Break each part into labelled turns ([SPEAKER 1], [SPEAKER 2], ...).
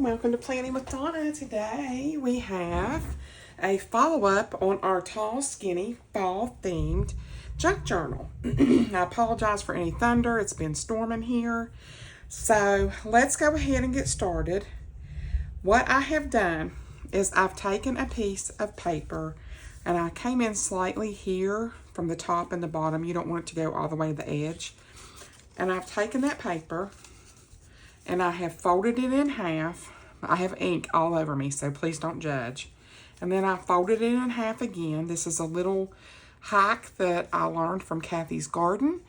[SPEAKER 1] welcome to Planning with Donna. Today we have a follow-up on our tall, skinny, fall-themed junk journal. I apologize for any thunder. It's been storming here. So let's go ahead and get started. What I have done is I've taken a piece of paper and I came in slightly here from the top and the bottom. You don't want it to go all the way to the edge. And I've taken that paper and I have folded it in half. I have ink all over me, so please don't judge. And then I folded it in half again. This is a little hack that I learned from Kathy's Garden.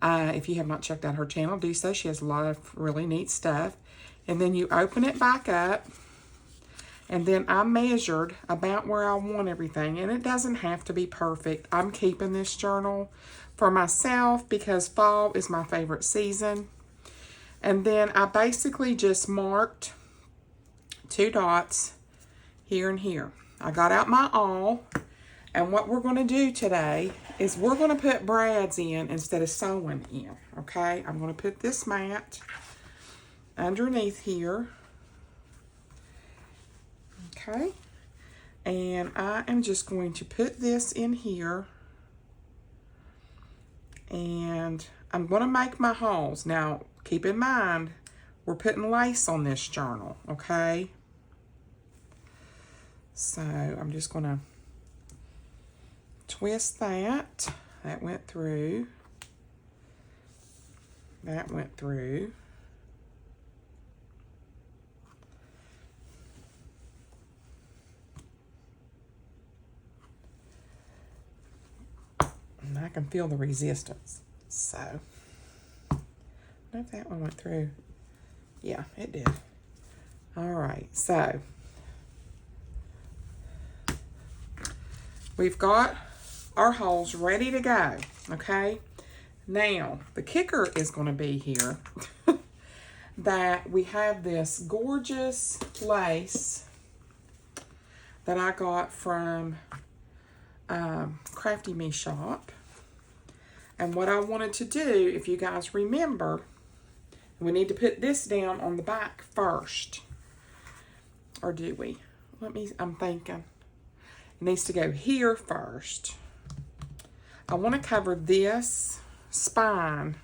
[SPEAKER 1] If you have not checked out her channel, do so. She has a lot of really neat stuff. And then you open it back up. And then I measured about where I want everything. And it doesn't have to be perfect. I'm keeping this journal for myself because fall is my favorite season. And then I basically just marked 2 dots here and here. I got out my awl, and what we're going to do today is we're going to put brads in instead of sewing in, okay? I'm going to put this mat underneath here, okay? And I am just going to put this in here, and I'm going to make my holes. Now, keep in mind, we're putting lace on this journal, okay? So I'm just going to twist that. That went through. That went through. And I can feel the resistance. So, I don't know if that one went through. Yeah, it did. All right, so we've got our holes ready to go, okay? Now, the kicker is going to be here that we have this gorgeous lace that I got from Crafty Me Shop. And what I wanted to do, if you guys remember, we need to put this down on the back first. Or do we? I'm thinking. It needs to go here first. I want to cover this spine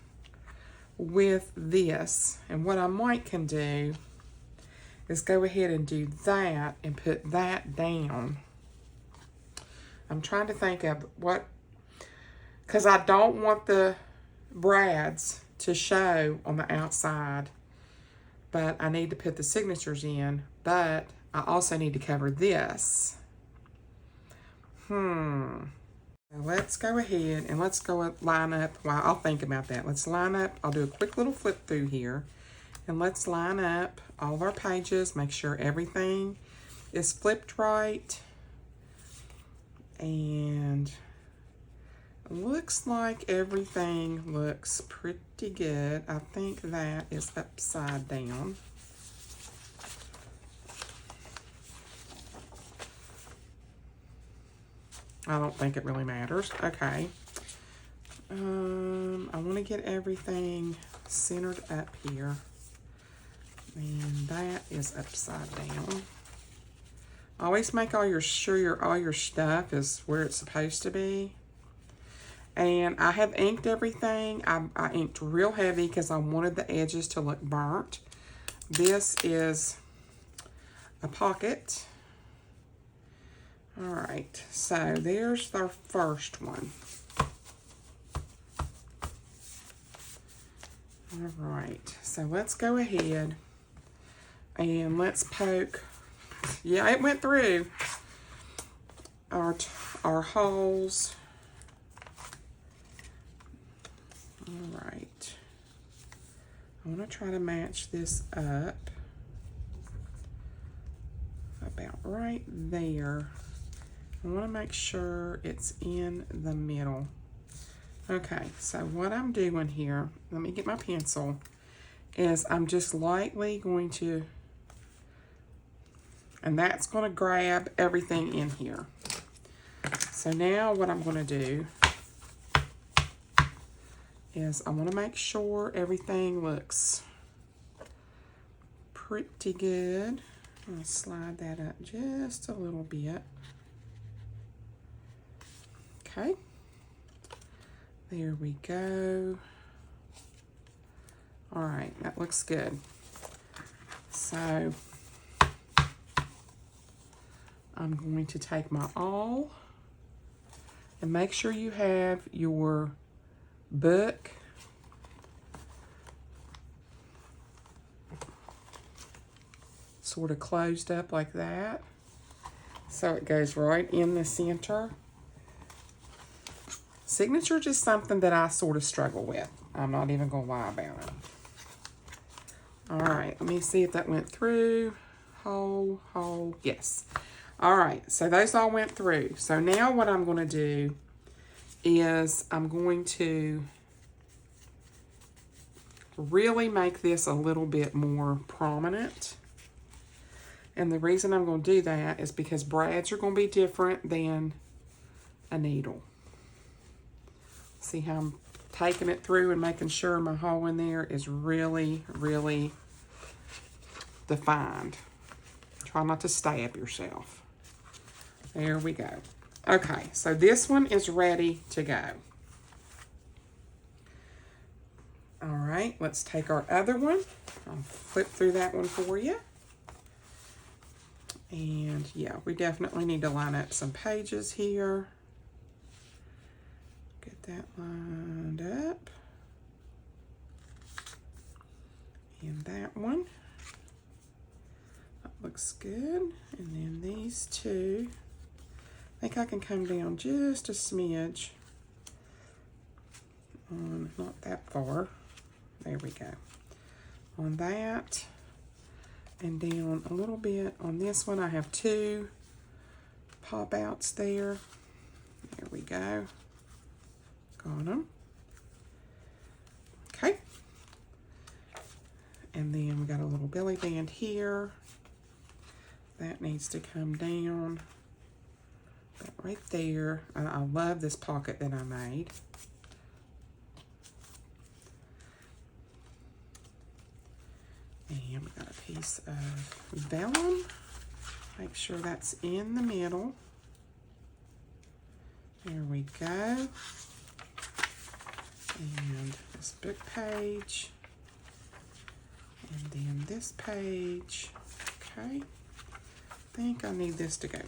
[SPEAKER 1] with this. And what I might can do is go ahead and do that and put that down. I'm trying to think of what, because I don't want the brads to show on the outside, but I need to put the signatures in, but I also need to cover this. Let's go ahead and let's go line up. Well, I'll think about that. Let's line up. I'll do a quick little flip through here, and let's line up all of our pages, make sure everything is flipped right. And looks like everything looks pretty good. I think that is upside down. I don't think it really matters. Okay. I want to get everything centered up here. And that is upside down. Always make all your stuff is where it's supposed to be. And I have inked everything. I inked real heavy because I wanted the edges to look burnt. This is a pocket. All right, so there's our first one. All right, so let's go ahead and let's poke. Yeah, it went through our holes. All right. I want to try to match this up about right there. I want to make sure it's in the middle. Okay, so what I'm doing here, let me get my pencil, is I'm just lightly going to, and that's going to grab everything in here. So now what I'm going to do is I want to make sure everything looks pretty good. I'm going to slide that up just a little bit. Okay. There we go. All right, that looks good. So I'm going to take my awl and make sure you have your book sort of closed up like that, so it goes right in the center. Signature is just something that I sort of struggle with. I'm not even gonna lie about it. All right, let me see if that went through. Hole, yes. All right, so those all went through. So now what I'm gonna do is I'm going to really make this a little bit more prominent. And the reason I'm going to do that is because brads are going to be different than a needle. See how I'm taking it through and making sure my hole in there is really, really defined. Try not to stab yourself. There we go. Okay, so this one is ready to go. All right, let's take our other one. I'll flip through that one for you. And yeah, we definitely need to line up some pages here. Get that lined up. And that one. That looks good. And then these two. I think I can come down just a smidge. Not that far. There we go. On that. And down a little bit on this one. I have two pop outs there. There we go. Got them. Okay. And then we got a little belly band here. That needs to come down. That right there. I love this pocket that I made. And we got a piece of vellum. Make sure that's in the middle. There we go. And this book page. And then this page. Okay. I think I need this to go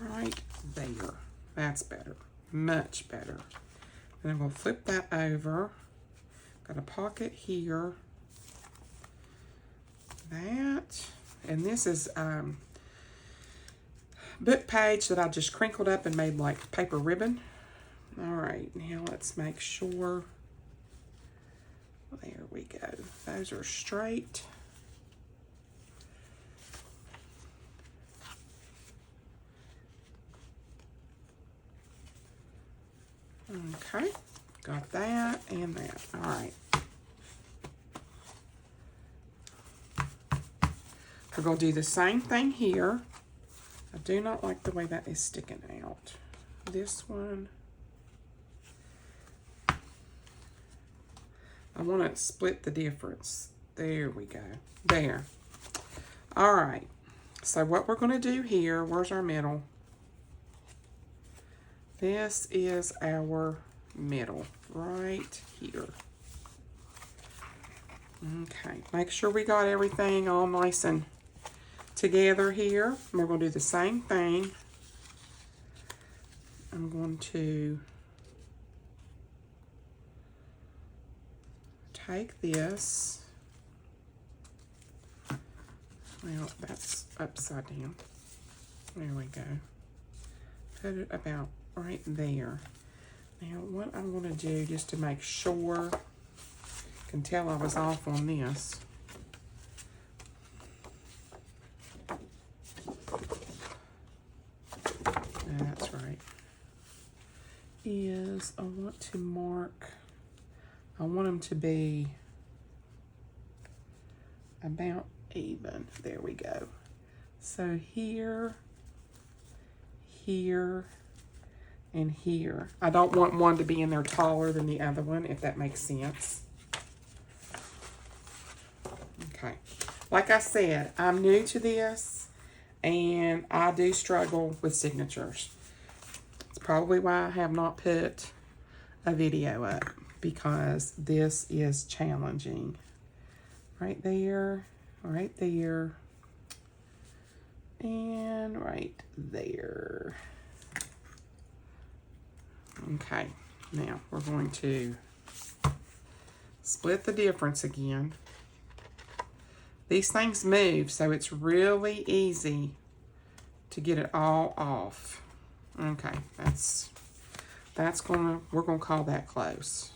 [SPEAKER 1] right there. That's better. Much better. And I'm going to flip that over. Got a pocket here. That, and this is book page that I just crinkled up and made like paper ribbon. All right, now let's make sure. There we go. Those are straight. Okay, got that and that. All right. We're going to do the same thing here. I do not like the way that is sticking out. This one, I want to split the difference. There we go. There. All right. So what we're going to do here, where's our middle? This is our middle right here. Okay. Make sure we got everything all nice and together here. We're going to do the same thing. I'm going to take this. Well, that's upside down. There we go. Put it about right there. Now, what I'm going to do just to make sure, I can tell I was off on this. That's right. Is I want to mark, I want them to be about even. There we go. So here, here, and here. I don't want one to be in there taller than the other one, if that makes sense. Okay. Like I said, I'm new to this, and I do struggle with signatures. It's probably why I have not put a video up, because this is challenging. Right there, and right there. Okay, now we're going to split the difference again. These things move, so it's really easy to get it all off. Okay, we're gonna call that close.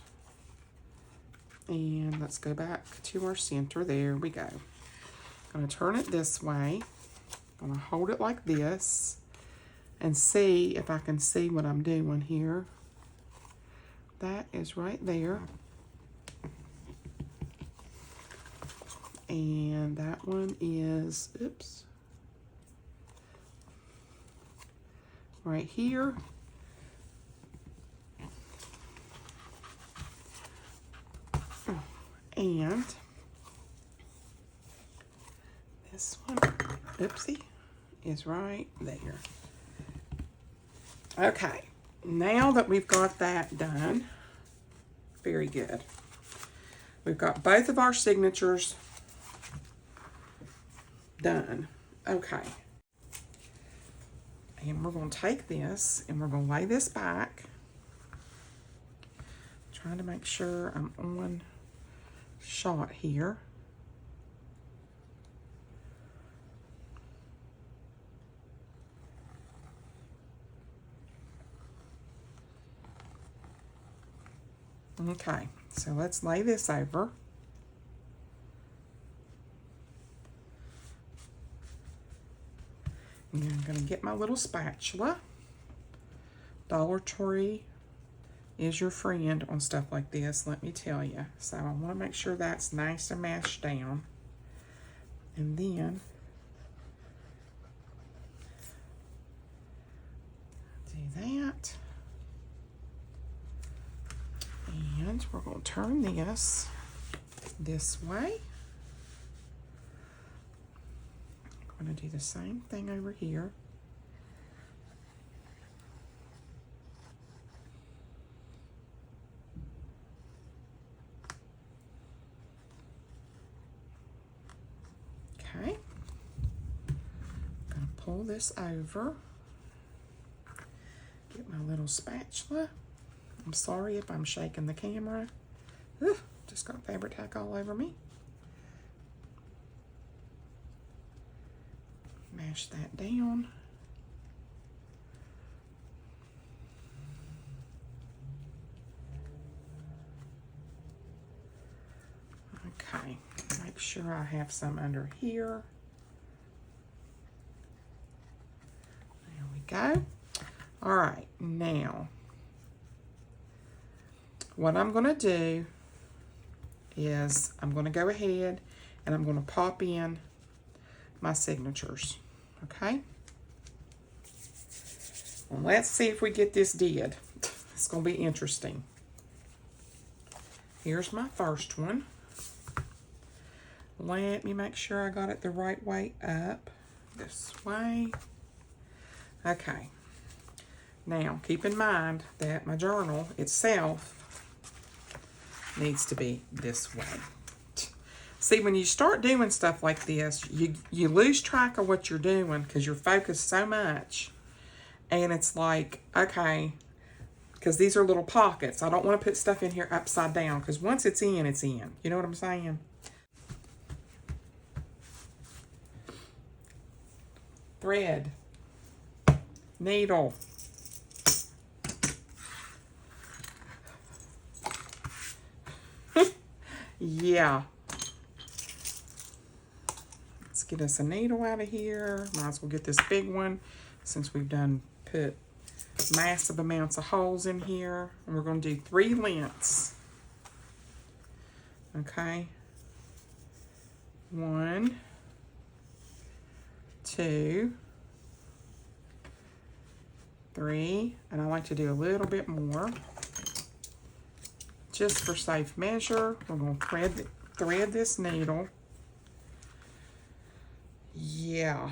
[SPEAKER 1] And let's go back to our center. There we go. I'm gonna turn it this way. I'm gonna hold it like this and see if I can see what I'm doing here. That is right there. And that one is, oops, right here. And this one, oopsie, is right there. Okay, now that we've got that done, very good. We've got both of our signatures done. Okay. And we're going to take this and we're going to lay this back. Trying to make sure I'm on shot here. Okay, so let's lay this over. And I'm going to get my little spatula. Dollar Tree is your friend on stuff like this, let me tell you. So I want to make sure that's nice and mashed down. And then do that. And we're going to turn this way. I'm going to do the same thing over here. Okay. I'm going to pull this over. Get my little spatula. I'm sorry if I'm shaking the camera. Ugh, just got fabric tack all over me. Mash that down. Okay, make sure I have some under here. There we go. All right, now what I'm going to do is I'm going to go ahead and I'm going to pop in my signatures, okay? Well, let's see if we get this did. It's going to be interesting. Here's my first one. Let me make sure I got it the right way up. This way. Okay. Now, keep in mind that my journal itself needs to be this way. See, when you start doing stuff like this, you lose track of what you're doing because you're focused so much. And it's like, okay, because these are little pockets. I don't want to put stuff in here upside down because once it's in, it's in. You know what I'm saying? Thread. Needle. Yeah. Let's get us a needle out of here. Might as well get this big one since we've put massive amounts of holes in here. And we're going to do 3 lengths. Okay. 1, 2, 3. And I like to do a little bit more. Just for safe measure, we're going to thread this needle yeah.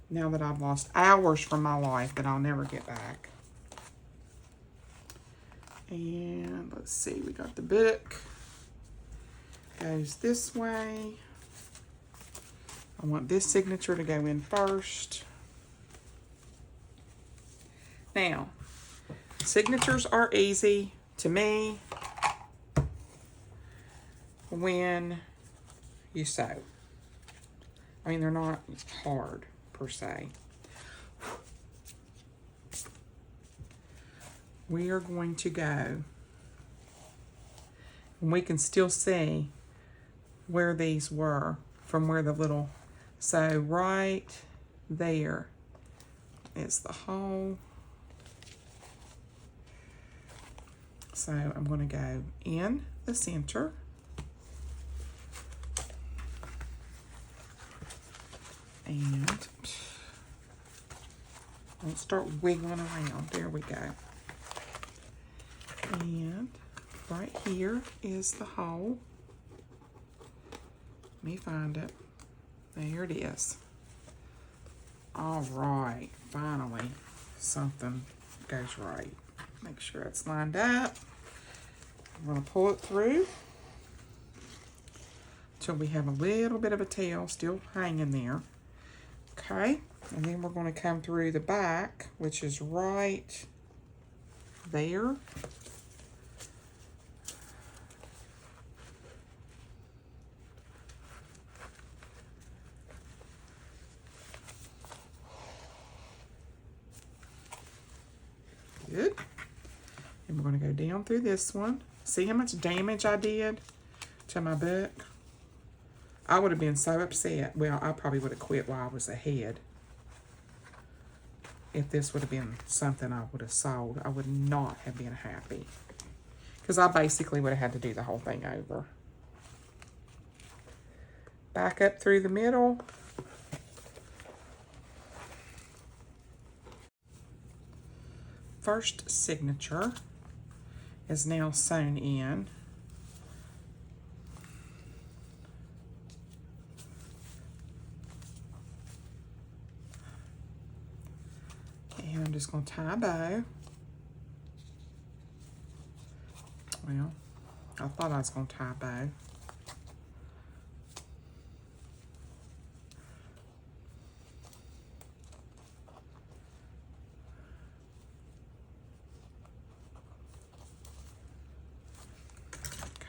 [SPEAKER 1] Now that I've lost hours from my life that I'll never get back. And let's see, we got the book. Goes this way. I want this signature to go in first. Now, signatures are easy to me when you sew. I mean, they're not hard per se. We are going to go, and we can still see where these were from where the little, so right there is the hole. So I'm going to go in the center. And I'll start wiggling around. There we go. And right here is the hole. Let me find it. There it is. All right, finally something goes right. Make sure it's lined up. I'm going to pull it through till we have a little bit of a tail still hanging there. Okay, and then we're going to come through the back, which is right there. Good. And we're going to go down through this one. See how much damage I did to my book? I would have been so upset. Well, I probably would have quit while I was ahead. If this would have been something I would have sold, I would not have been happy. Because I basically would have had to do the whole thing over. Back up through the middle. First signature is now sewn in. And I'm just going to tie a bow. Well, I thought I was going to tie a bow.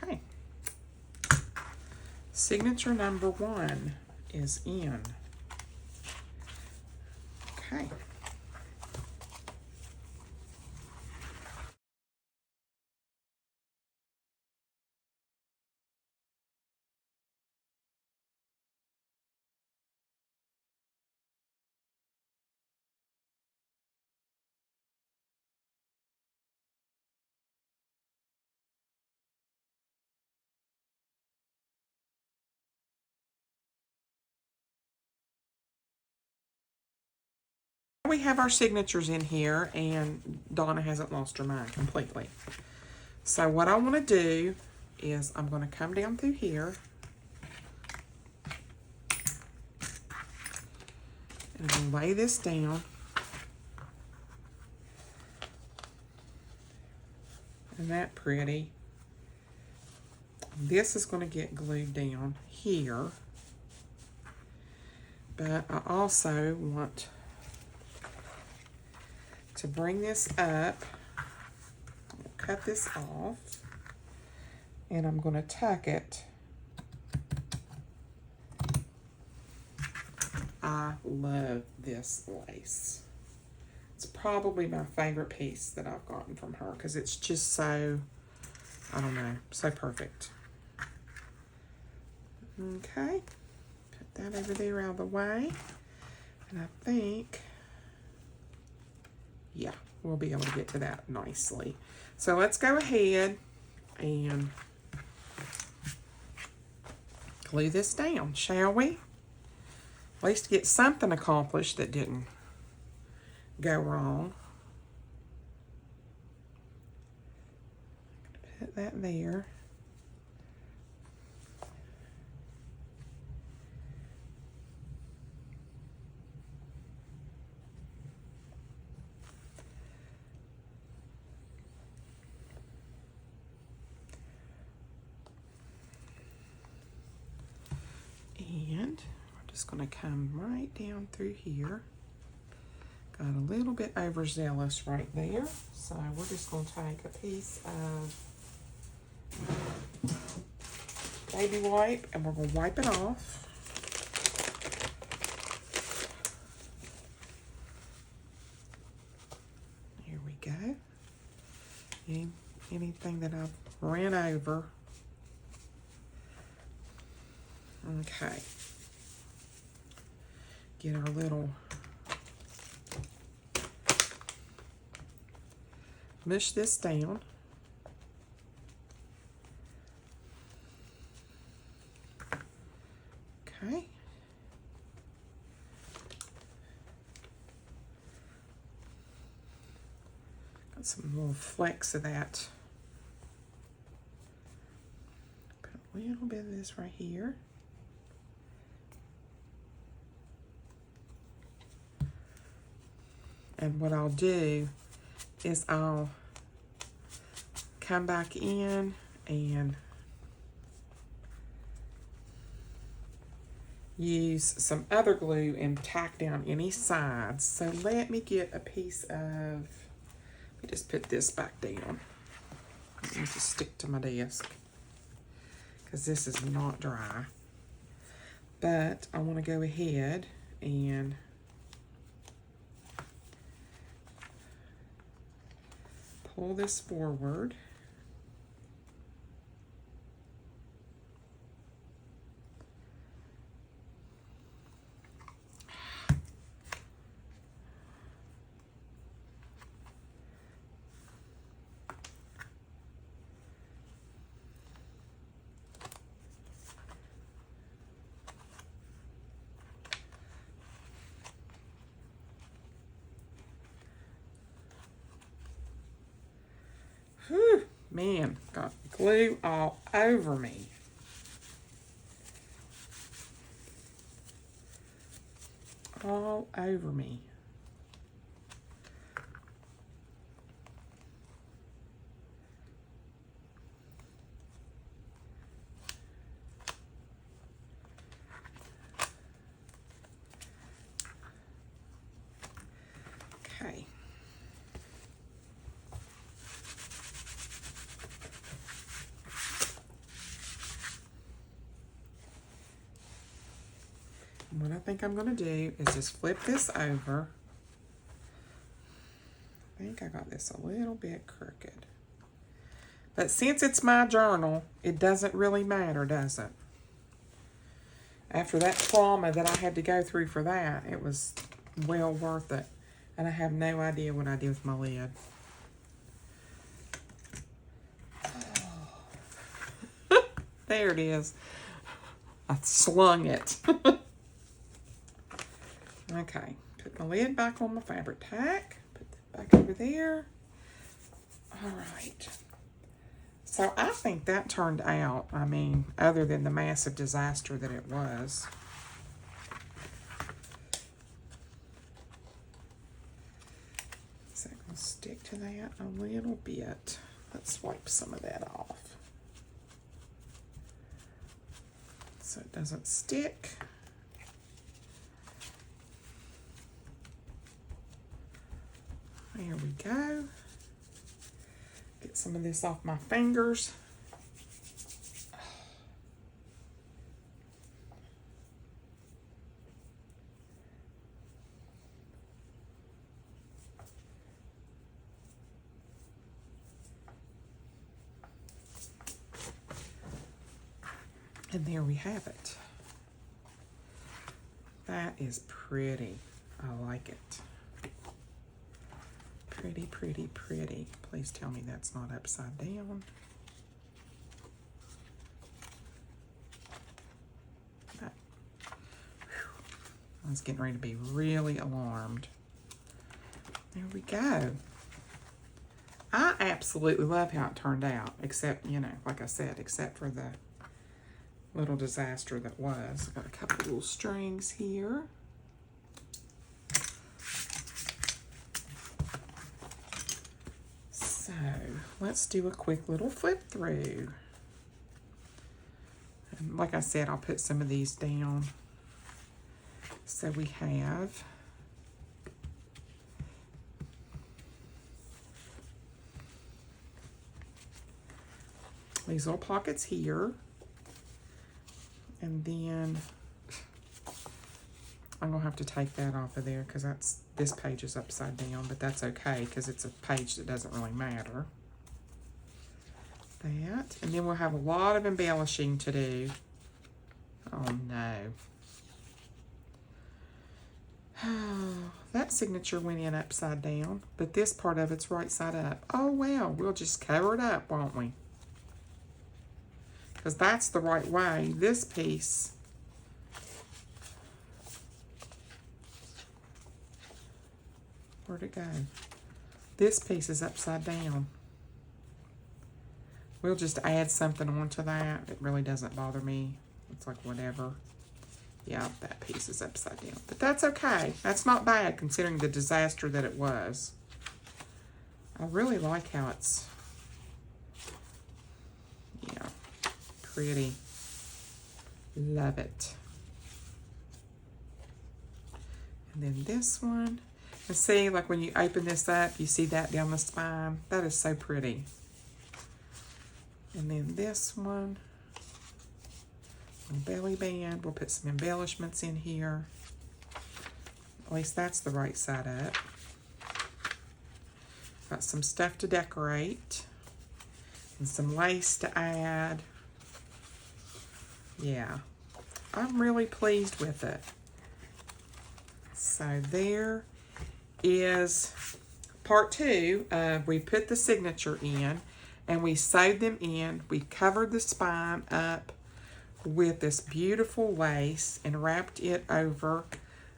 [SPEAKER 1] Okay. Signature number 1 is in. Okay. We have our signatures in here, and Donna hasn't lost her mind completely. So what I want to do is I'm going to come down through here and I'm going to lay this down. Isn't that pretty? This is going to get glued down here, but I also want to bring this up, cut this off, and I'm going to tuck it. I love this lace. It's probably my favorite piece that I've gotten from her because it's just so, I don't know, so perfect. Okay, put that over there out of the way, and I think, yeah, we'll be able to get to that nicely. So let's go ahead and glue this down, shall we? At least get something accomplished that didn't go wrong. Put that there. just going to come right down through here. Got a little bit overzealous right there, so we're just going to take a piece of baby wipe and we're going to wipe it off. Here we go. Anything that I've ran over. Okay. Get our little mush this down. Okay. Got some little flecks of that. Put a little bit of this right here. And what I'll do is I'll come back in and use some other glue and tack down any sides. So let me get a piece of, let me just put this back down. I need to stick to my desk because this is not dry. But I want to go ahead and pull this forward. Whew, man, got glue all over me. All over me. Okay. What I think I'm going to do is just flip this over. I think I got this a little bit crooked. But since it's my journal, it doesn't really matter, does it? After that trauma that I had to go through for that, it was well worth it. And I have no idea what I did with my lid. There it is. I slung it. Okay, put my lid back on my fabric tack. Put that back over there. All right. So I think that turned out, I mean, other than the massive disaster that it was. So I'm going to stick to that a little bit. Let's wipe some of that off so it doesn't stick. There we go. Get some of this off my fingers. And there we have it. That is pretty. I like it. Pretty, pretty, pretty. Please tell me that's not upside down. I was getting ready to be really alarmed. There we go. I absolutely love how it turned out, except, you know, like I said, except for the little disaster that was. I've got a couple little strings here. So let's do a quick little flip through. And like I said, I'll put some of these down So we have these little pockets here. And then I'm going to have to take that off of there because this page is upside down, but that's okay because it's a page that doesn't really matter. That. And then we'll have a lot of embellishing to do. Oh no. That signature went in upside down, but this part of it's right side up. Oh well, we'll just cover it up, won't we? Because that's the right way. This piece, where'd it go? This piece is upside down. We'll just add something onto that. It really doesn't bother me. It's like whatever. Yeah, that piece is upside down. But that's okay. That's not bad considering the disaster that it was. I really like how it's, yeah, pretty. Love it. And then this one. And see, like when you open this up, you see that down the spine. That is so pretty. And then this one. Belly band. We'll put some embellishments in here. At least that's the right side up. Got some stuff to decorate. And some lace to add. Yeah. I'm really pleased with it. So there is part 2 of we put the signature in and we sewed them in. We covered the spine up with this beautiful lace and wrapped it over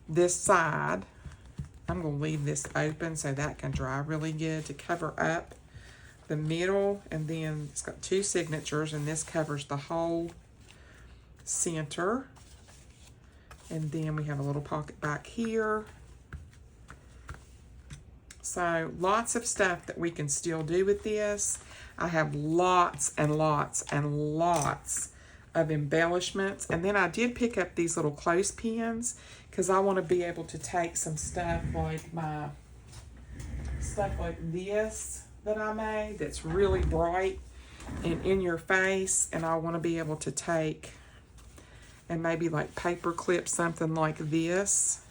[SPEAKER 1] this side. I'm going to leave this open so that can dry really good to cover up the middle, and then it's got 2 signatures and this covers the whole center. And then we have a little pocket back here. So lots of stuff that we can still do with this. I have lots and lots and lots of embellishments. And then I did pick up these little clothespins because I want to be able to take some stuff like this that I made that's really bright and in your face. And I want to be able to take and maybe like paper clip something like this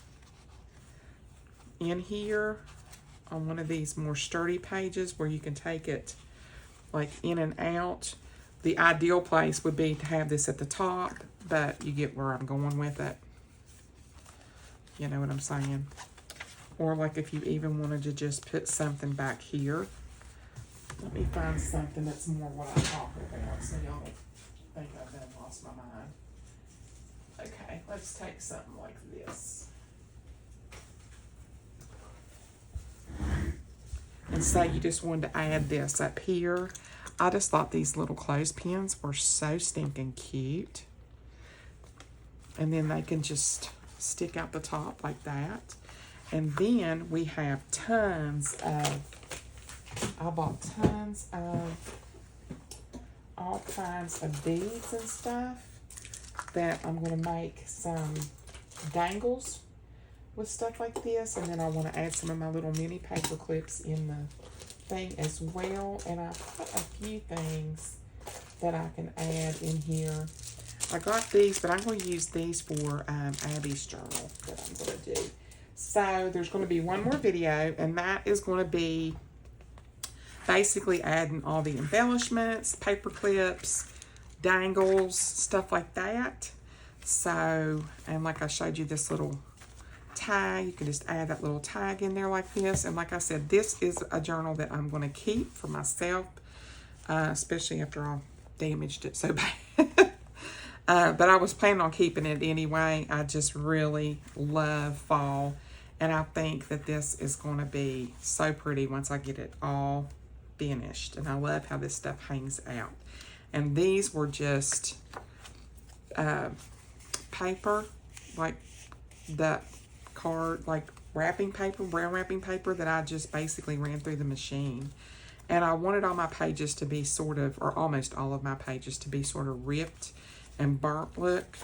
[SPEAKER 1] in here on one of these more sturdy pages where you can take it like in and out. The ideal place would be to have this at the top, but you get where I'm going with it. You know what I'm saying? Or like if you even wanted to just put something back here. Let me find something that's more what I'm talking about so y'all don't think I've done lost my mind. Okay, let's take something like this. And say you just wanted to add this up here. I just thought these little clothespins were so stinking cute. And then they can just stick out the top like that. And then we have tons of, I bought tons of all kinds of beads and stuff that I'm going to make some dangles with stuff like this. And then I want to add some of my little mini paper clips in the thing as well. And I put a few things that I can add in here. I got these, but I'm going to use these for Abby's journal that I'm going to do. So there's going to be one more video, and that is going to be basically adding all the embellishments, paper clips, dangles, stuff like that. So, and like I showed you this little tag, you can just add that little tag in there like this. And like I said, this is a journal that I'm going to keep for myself, especially after I damaged it so bad. But I was planning on keeping it anyway. I just really love fall. And I think that this is going to be so pretty once I get it all finished. And I love how this stuff hangs out. And these were just paper, like the card, like wrapping paper, brown wrapping paper that I just basically ran through the machine. And I wanted all my pages to be sort of, or almost all of my pages to be sort of ripped and burnt look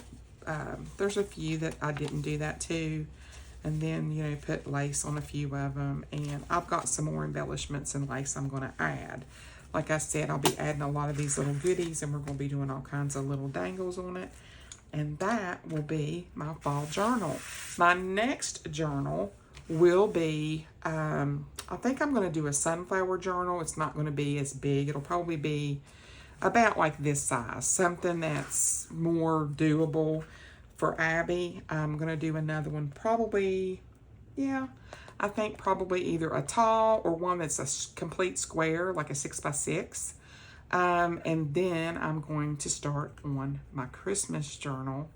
[SPEAKER 1] there's a few that I didn't do that too. And then, you know, put lace on a few of them. And I've got some more embellishments and lace I'm going to add. Like I said, I'll be adding a lot of these little goodies, and we're going to be doing all kinds of little dangles on it. And that will be my fall journal. My next journal will be, I think I'm going to do a sunflower journal. It's not going to be as big. It'll probably be about like this size. Something that's more doable for Abby. I'm going to do another one probably, yeah, I think probably either a tall or one that's a complete square, like a 6x6. And then I'm going to start on my Christmas journal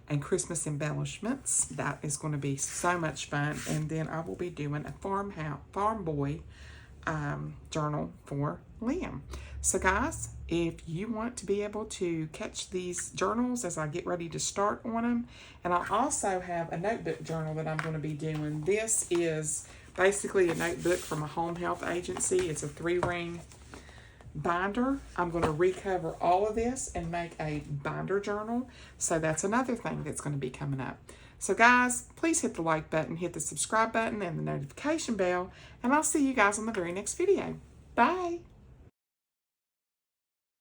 [SPEAKER 1] and Christmas embellishments. That is going to be so much fun. And then I will be doing a farm boy journal for Liam. So guys, if you want to be able to catch these journals as I get ready to start on them, and I also have a notebook journal that I'm going to be doing. This is basically a notebook from a home health agency. It's a 3-ring binder. I'm going to recover all of this and make a binder journal. So that's another thing that's going to be coming up. So guys, please hit the like button, hit the subscribe button, and the notification bell, and I'll see you guys on the very next video. Bye.